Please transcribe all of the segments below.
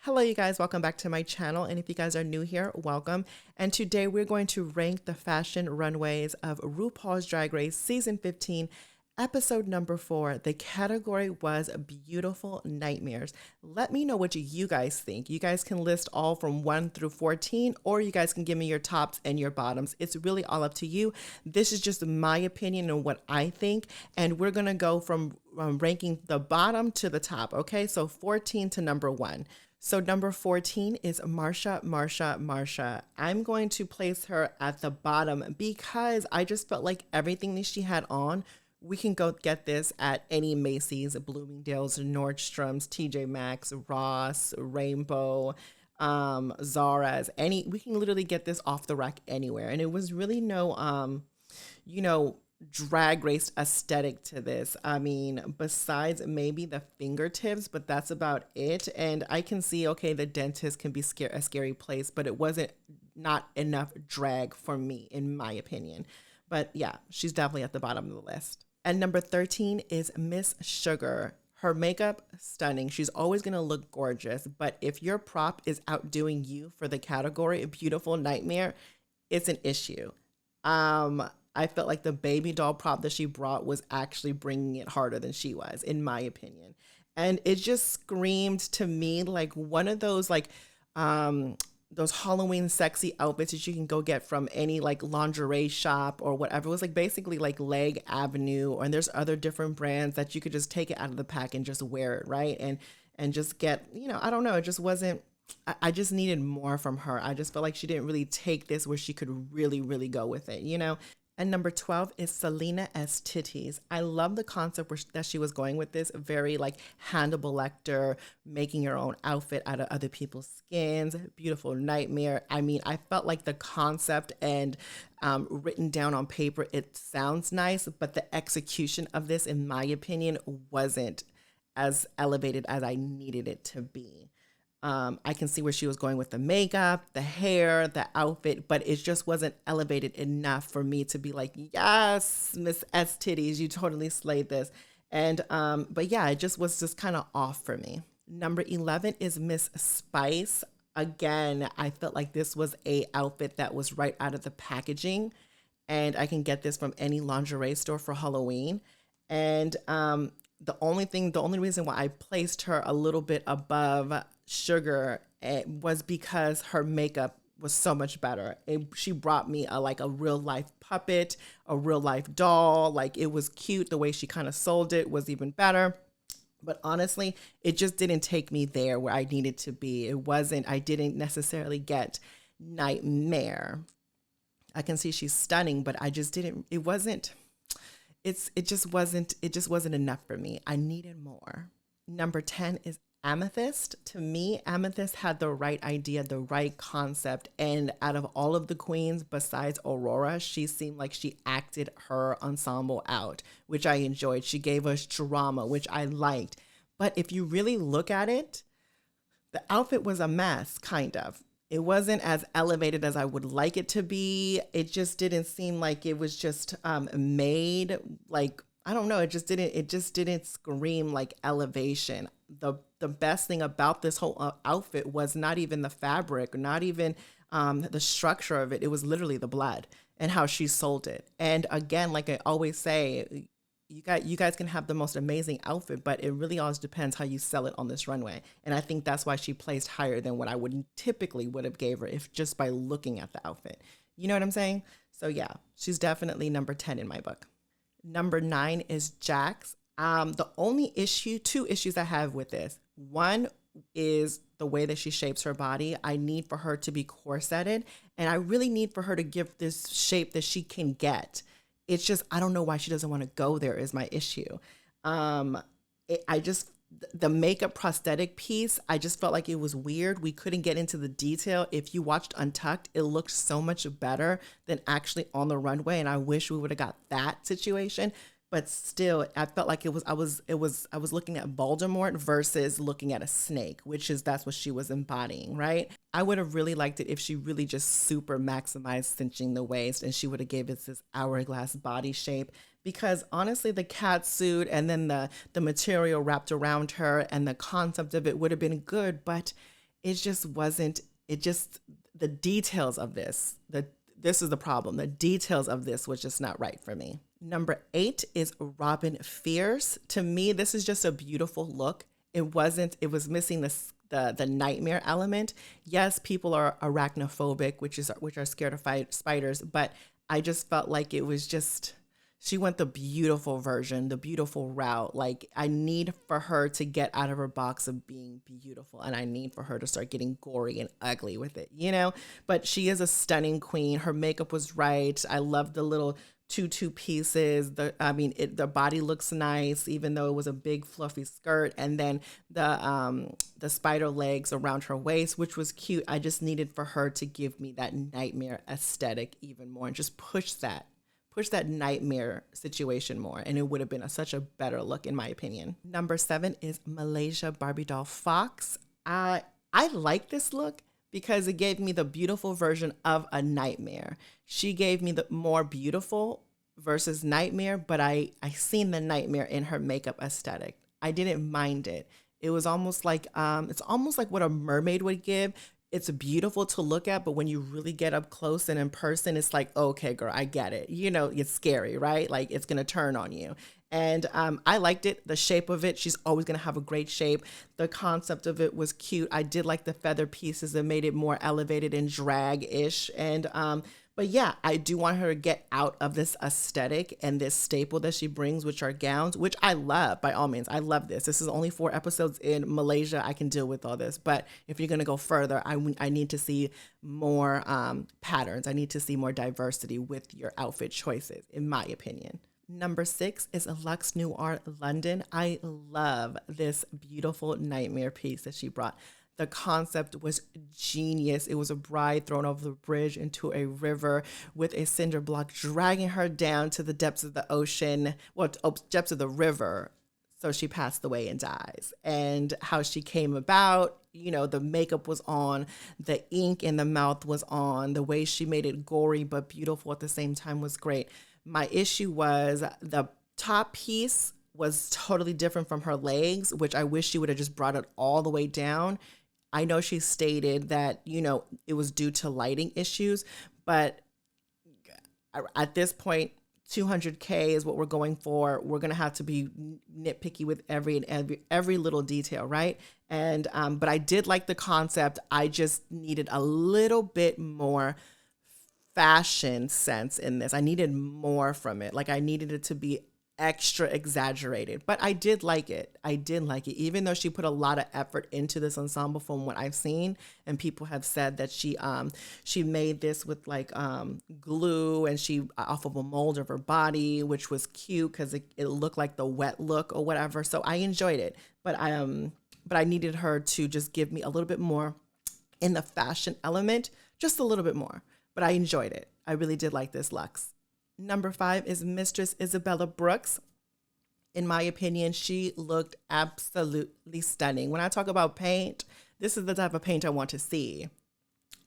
Hello, you guys. Welcome back to my channel. And if you guys are new here, welcome. And today we're going to rank the fashion runways of RuPaul's Drag Race Season 15, episode number 4. The category was Beautiful Nightmares. Let me know what you guys think. You guys can list all from 1 through 14, or you guys can give me your tops and your bottoms. It's really all up to you. This is just my opinion and what I think. And we're going to go from ranking the bottom to the top. Okay, so 14 to number 1. So number 14 is Marsha. I'm going to place her at the bottom because I just felt like everything that she had on, we can go get this at any Macy's, Bloomingdale's, Nordstrom's, TJ Maxx, Ross, Rainbow, Zara's, we can literally get this off the rack anywhere. And it was really no, drag race aesthetic to this. I mean, besides maybe the fingertips, but that's about it. And I can see, okay, the dentist can be a scary place, but it wasn't not enough drag for me, in my opinion. But yeah, she's definitely at the bottom of the list. And number 13 is Miss Sugar. Her makeup, stunning. She's always going to look gorgeous. But if your prop is outdoing you for the category Beautiful Nightmare, it's an issue. I felt like the baby doll prop that she brought was actually bringing it harder than she was, in my opinion. And it just screamed to me like one of those those Halloween sexy outfits that you can go get from any like lingerie shop or whatever. It was like basically like Leg Avenue, and there's other different brands that you could just take it out of the pack and just wear it, right? And just get, I don't know, it just wasn't, I just needed more from her. I just felt like she didn't really take this where she could really, really go with it, And number 12 is Selena S. Titties. I love the concept that she was going with this, very like Hannibal Lecter, making your own outfit out of other people's skins, Beautiful Nightmare. I mean, I felt like the concept and written down on paper, it sounds nice, but the execution of this, in my opinion, wasn't as elevated as I needed it to be. I can see where she was going with the makeup, the hair, the outfit, but it just wasn't elevated enough for me to be like, yes, Miss S Titties, you totally slayed this. And, but yeah, it just was just kind of off for me. Number 11 is Miss Spice. Again, I felt like this was a outfit that was right out of the packaging, and I can get this from any lingerie store for Halloween. And, the only reason why I placed her a little bit above Sugar was because her makeup was so much better. She brought me a real life puppet, a real life doll. Like, it was cute. The way she kind of sold it was even better. But honestly, it just didn't take me there where I needed to be. I didn't necessarily get Nightmare. I can see she's stunning, but I just didn't, it just wasn't enough for me. I needed more. Number 10 is Amethyst. To me, Amethyst had the right idea, the right concept. And out of all of the queens besides Aurora, she seemed like she acted her ensemble out, which I enjoyed. She gave us drama, which I liked. But if you really look at it, the outfit was a mess, kind of. It wasn't as elevated as I would like it to be. It just didn't seem like it was just made like, I don't know. It just didn't scream like elevation. The best thing about this whole outfit was not even the fabric, not even the structure of it. It was literally the blood and how she sold it. And again, like I always say, you guys can have the most amazing outfit, but it really always depends how you sell it on this runway. And I think that's why she placed higher than what I would have gave her if just by looking at the outfit. You know what I'm saying? So yeah, she's definitely number 10 in my book. Number 9 is Jax. The only two issues I have with this. One is the way that she shapes her body. I need for her to be corseted, and I really need for her to give this shape that she can get. It's just, I don't know why she doesn't want to go there is my issue. The makeup prosthetic piece, I just felt like it was weird. We couldn't get into the detail. If you watched Untucked, it looked so much better than actually on the runway. And I wish we would have got that situation. But still, I felt like I was looking at Voldemort versus looking at a snake, that's what she was embodying, right? I would have really liked it if she really just super maximized cinching the waist and she would have gave it this hourglass body shape. Because honestly, the cat suit and then the material wrapped around her and the concept of it would have been good, but it just wasn't, the details of this is the problem. The details of this was just not right for me. Number 8 is Robin Fierce. To me, this is just a beautiful look. It was missing the nightmare element. Yes, people are arachnophobic, which are scared of spiders, but I just felt like it was just, she went the beautiful version, the beautiful route. Like, I need for her to get out of her box of being beautiful, and I need for her to start getting gory and ugly with it, you know? But she is a stunning queen. Her makeup was right. I love the little tutu pieces. The body looks nice, even though it was a big fluffy skirt. And then the spider legs around her waist, which was cute. I just needed for her to give me that nightmare aesthetic even more and just push that nightmare situation more, and it would have been such a better look in my opinion. Number 7 is Malaysia Barbie doll Fox. I like this look because it gave me the beautiful version of a nightmare. She gave me the more beautiful versus nightmare, but I seen the nightmare in her makeup aesthetic. I didn't mind it. It was almost like it's almost like what a mermaid would give. It's beautiful to look at, but when you really get up close and in person, it's like, okay, girl, I get it. You know, it's scary, right? Like, it's going to turn on you. And I liked it. The shape of it, she's always going to have a great shape. The concept of it was cute. I did like the feather pieces that made it more elevated and drag-ish. And but yeah, I do want her to get out of this aesthetic and this staple that she brings, which are gowns, which I love. By all means, I love this. This is only 4 episodes in Malaysia. I can deal with all this. But if you're going to go further, I need to see more patterns. I need to see more diversity with your outfit choices, in my opinion. Number 6 is Luxe Noir London. I love this beautiful nightmare piece that she brought. The concept was genius. It was a bride thrown over the bridge into a river with a cinder block dragging her down to the depths of the ocean, depths of the river. So she passed away and dies. And how she came about, you know, the makeup was on, the ink in the mouth was on, the way she made it gory but beautiful at the same time was great. My issue was the top piece was totally different from her legs, which I wish she would have just brought it all the way down. I know she stated that, you know, it was due to lighting issues, but at this point, 200K is what we're going for. We're going to have to be nitpicky with every little detail, right? And but I did like the concept. I just needed a little bit more fashion sense in this. I needed more from it. Like, I needed it to be extra exaggerated, but I did like it. Even though she put a lot of effort into this ensemble from what I've seen, and people have said that she made this with like glue, and she off of a mold of her body, which was cute because it looked like the wet look or whatever. So I enjoyed it, but I needed her to just give me a little bit more in the fashion element, just a little bit more. But I enjoyed it. I really did like this Luxe. Number 5 is Mistress Isabella Brooks. In my opinion, she looked absolutely stunning. When I talk about paint, this is the type of paint I want to see.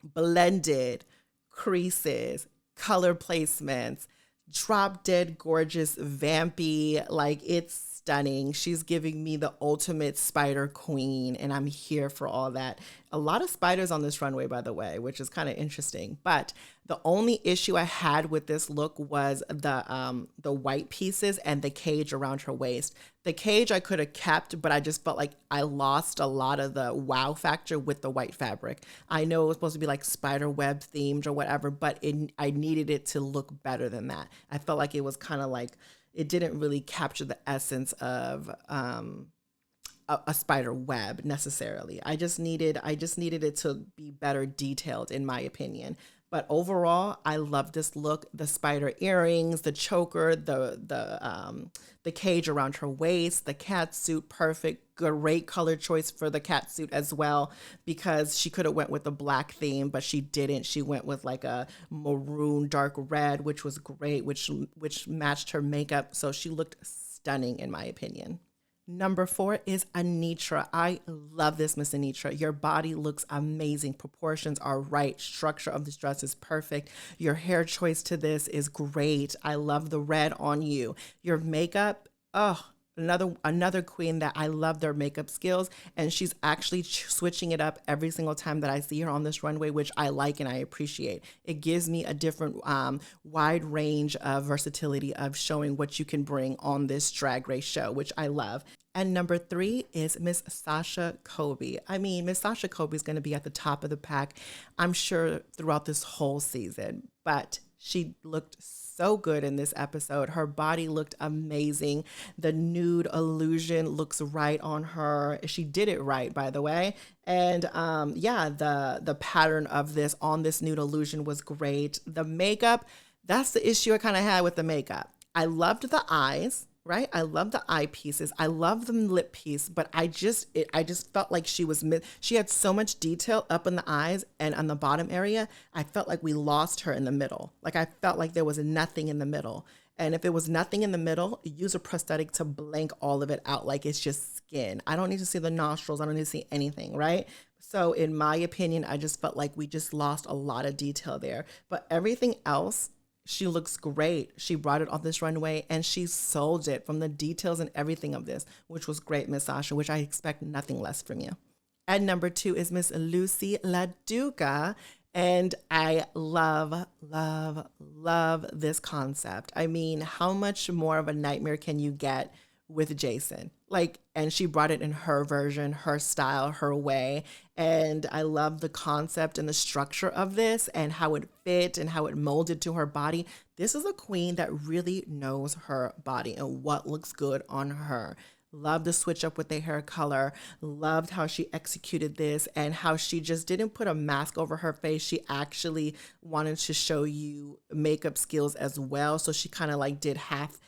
Blended, creases, color placements, drop dead gorgeous, vampy, like, it's stunning. She's giving me the ultimate spider queen, and I'm here for all that. A lot of spiders on this runway, by the way, which is kind of interesting. But the only issue I had with this look was the white pieces and the cage around her waist. The cage I could have kept, but I just felt like I lost a lot of the wow factor with the white fabric. I know it was supposed to be like spider web themed or whatever, but I needed it to look better than that. I felt like it was kind of like, it didn't really capture the essence of a spider web necessarily. I just needed it to be better detailed, in my opinion. But overall, I love this look. The spider earrings, the choker, the cage around her waist, the cat suit, perfect. Great color choice for the cat suit as well, because she could have went with a black theme, but she didn't. She went with like a maroon dark red, which was great, which matched her makeup. So she looked stunning, in my opinion. Number 4 is Anitra. I love this Miss Anitra. Your body looks amazing. Proportions are right. Structure of this dress is perfect. Your hair choice to this is great. I love the red on you. Your makeup, oh, another queen that I love their makeup skills, and she's actually switching it up every single time that I see her on this runway, which I like and I appreciate. It gives me a different wide range of versatility of showing what you can bring on this Drag Race show, which I love. And number 3 is Miss Sasha Colby. I mean, Miss Sasha Colby is going to be at the top of the pack, I'm sure, throughout this whole season, but she looked so good in this episode. Her body looked amazing. The nude illusion looks right on her. She did it right, by the way. And yeah, the pattern of this on this nude illusion was great. The makeup, that's the issue I kind of had with the makeup. I loved the eyes, right? I love the eye pieces. I love the lip piece, but I just felt like she had so much detail up in the eyes and on the bottom area. I felt like we lost her in the middle. Like I felt like there was nothing in the middle. And if it was nothing in the middle, use a prosthetic to blank all of it out like it's just skin. I don't need to see the nostrils. I don't need to see anything, right? So in my opinion, I just felt like we just lost a lot of detail there. But everything else, she looks great. She brought it on this runway and she sold it from the details and everything of this, which was great, Miss Sasha, which I expect nothing less from you. And number 2 is Miss Lucy Laduca. And I love, love, love this concept. I mean, how much more of a nightmare can you get with Jason? Like, and she brought it in her version, her style, her way. And I love the concept and the structure of this and how it fit and how it molded to her body. This is a queen that really knows her body and what looks good on her. Loved the switch up with the hair color. Loved how she executed this and how she just didn't put a mask over her face. She actually wanted to show you makeup skills as well. So she kind of like did half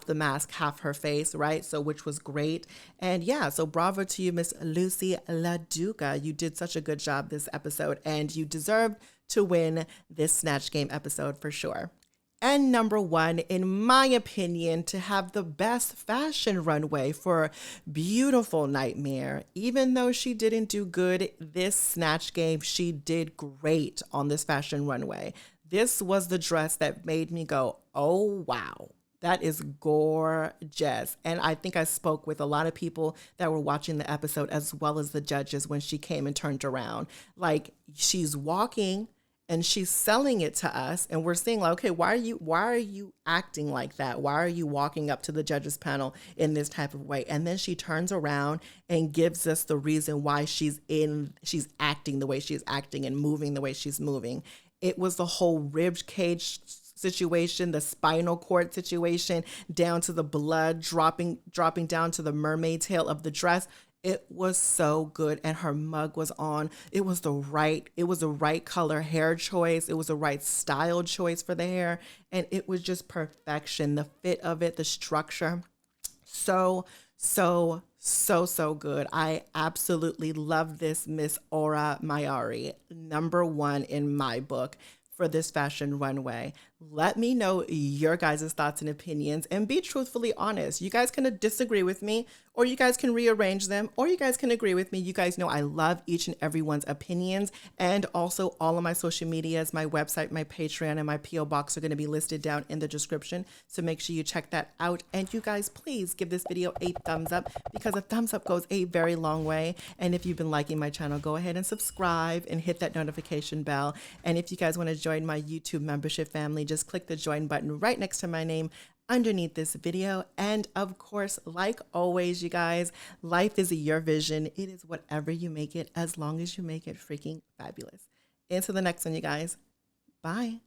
the mask, half her face, right? So which was great. And yeah, so bravo to you, Miss Lucy Laduca. You did such a good job this episode and you deserved to win this Snatch Game episode for sure. And number 1, in my opinion, to have the best fashion runway for Beautiful Nightmare. Even though she didn't do good this Snatch Game, she did great on this fashion runway. This was the dress that made me go, oh, wow. That is gorgeous. And I think I spoke with a lot of people that were watching the episode as well as the judges when she came and turned around. Like she's walking and she's selling it to us and we're saying like, okay, why are you acting like that? Why are you walking up to the judges panel in this type of way? And then she turns around and gives us the reason why she's acting the way she's acting and moving the way she's moving. It was the whole rib cage situation, the spinal cord situation, down to the blood dropping down to the mermaid tail of the dress. It was so good. And her mug was on. It was the right color hair choice. It was the right style choice for the hair. And it was just perfection. The fit of it, the structure. So good. I absolutely love this Miss Aura Mayari, number 1 in my book for this fashion runway. Let me know your guys' thoughts and opinions and be truthfully honest. You guys can disagree with me or you guys can rearrange them or you guys can agree with me. You guys know I love each and everyone's opinions, and also all of my social medias, my website, my Patreon, and my P.O. box are going to be listed down in the description. So make sure you check that out. And you guys, please give this video a thumbs up because a thumbs up goes a very long way. And if you've been liking my channel, go ahead and subscribe and hit that notification bell. And if you guys want to join my YouTube membership family, just click the join button right next to my name underneath this video. And of course, like always, you guys, life is your vision. It is whatever you make it, as long as you make it freaking fabulous. Until the next one, you guys. Bye.